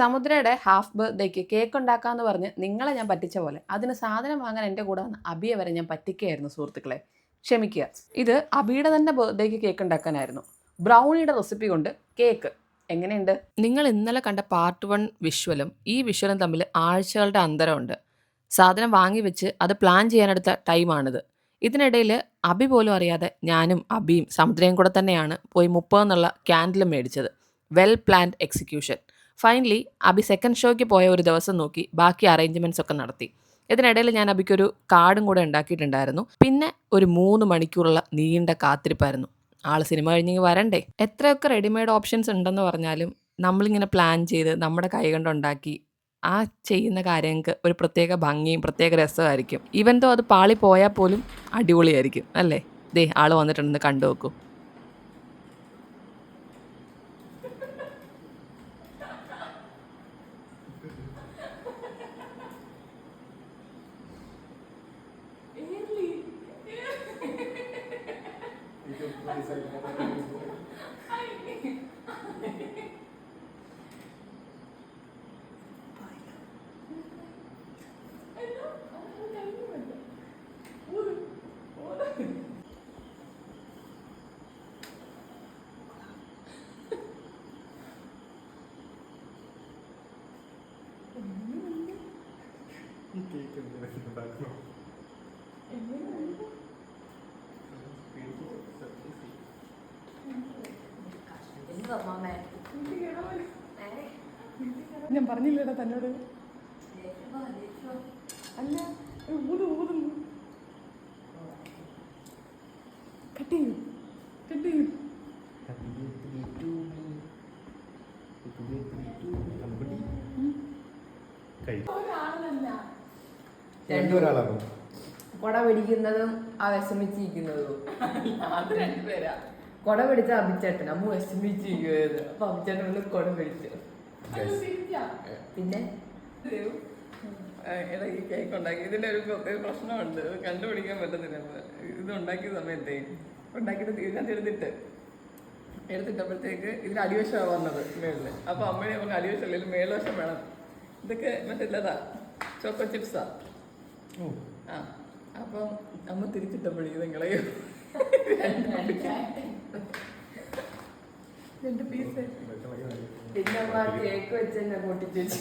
സമുദ്രയുടെ half ബർത്ത്ഡേക്ക് cake ഉണ്ടാക്കാമെന്ന് പറഞ്ഞ് നിങ്ങളെ ഞാൻ പറ്റിച്ച പോലെ അതിന് സാധനം വാങ്ങാൻ എൻ്റെ കൂടെ വന്ന് അബിയെ വരെ ഞാൻ പറ്റിക്കുകയായിരുന്നു സുഹൃത്തുക്കളെ. ക്ഷമിക്കുക. ഇത് അബിയുടെ തന്നെ ബർത്ത്ഡേക്ക് കേക്ക് ഉണ്ടാക്കാനായിരുന്നു. ബ്രൗണിയുടെ റെസിപ്പി കൊണ്ട് കേക്ക് എങ്ങനെയുണ്ട്? നിങ്ങൾ ഇന്നലെ കണ്ട പാർട്ട് 1 വിഷ്വലും ഈ വിഷ്വലും തമ്മിൽ ആഴ്ചകളുടെ അന്തരമുണ്ട്. സാധനം വാങ്ങി വെച്ച് അത് പ്ലാൻ ചെയ്യാനെടുത്ത ടൈമാണിത്. ഇതിനിടയിൽ അബി പോലും അറിയാതെ ഞാനും അബിയും സമുദ്രയും കൂടെ തന്നെയാണ് പോയി 30 എന്നുള്ള ക്യാൻഡിൽ മേടിച്ചത്. Well planned execution. Finally Abhi second ഷോയ്ക്ക് പോയ ഒരു ദിവസം നോക്കി ബാക്കി അറേഞ്ച്മെൻറ്റ്സ് ഒക്കെ നടത്തി. ഇതിനിടയിൽ ഞാൻ അബിക്കൊരു കാർഡും കൂടെ ഉണ്ടാക്കിയിട്ടുണ്ടായിരുന്നു. പിന്നെ ഒരു 3 മണിക്കൂറുള്ള നീണ്ട കാത്തിരിപ്പായിരുന്നു. ആൾ സിനിമ കഴിഞ്ഞെങ്കിൽ വരണ്ടേ. എത്രയൊക്കെ റെഡിമെയ്ഡ് ഓപ്ഷൻസ് ഉണ്ടെന്ന് പറഞ്ഞാലും നമ്മളിങ്ങനെ പ്ലാൻ ചെയ്ത് നമ്മുടെ കൈ കൊണ്ടുണ്ടാക്കി ആ ചെയ്യുന്ന കാര്യങ്ങൾക്ക് ഒരു പ്രത്യേക ഭംഗിയും പ്രത്യേക രസമായിരിക്കും. ഈവൻ ദോ അത് പാളി പോയാൽ പോലും അടിപൊളിയായിരിക്കും അല്ലേ. ദേ ആൾ വന്നിട്ടുണ്ടെന്ന് കണ്ടു നോക്കൂ. ഞാൻ പറഞ്ഞില്ലേടാ തന്നോട്. അല്ല ഊതുന്നു. കട്ട് ചെയ്യൂ. കൊട പിടിക്കുന്നതും ആ വിഷമിച്ചിരിക്കുന്നതും അത് രണ്ടുപേരാ. കൊട പിടിച്ച അഭിച്ചേട്ടൻ അമ്മ വിഷമിച്ചിരിക്കുന്നത്. അപ്പൊ അഭിച്ചേട്ടൻ വന്ന് കൊട പിടിച്ചു. പിന്നെ എടാ ഈ കേക്ക് ഉണ്ടാക്കി ഇതിൻ്റെ ഒരു പ്രശ്നമുണ്ട്. കണ്ടുപിടിക്കാൻ പറ്റുന്നില്ല. ഇത് ഉണ്ടാക്കിയ സമയത്തേ ഉണ്ടാക്കിയിട്ട് ഇതിനകത്ത് എടുത്തിട്ടപ്പോഴത്തേക്ക് ഇതിന് അടിവശമാണ് വന്നത് മേളിൽ. അപ്പോൾ അമ്മയെ നമുക്ക് അടിവശം അല്ലെങ്കിൽ മേൽവശം വേണം. ഇതൊക്കെ മറ്റില്ലതാ ചോക്കോ ചിപ്സാ. ആ അപ്പം അമ്മ തിരിച്ചിട്ടപ്പോഴേക്കും നിങ്ങളെയോ 2 പീസ് പിന്നെ കേക്ക് വെച്ച് തന്നെ പൊട്ടിച്ചു.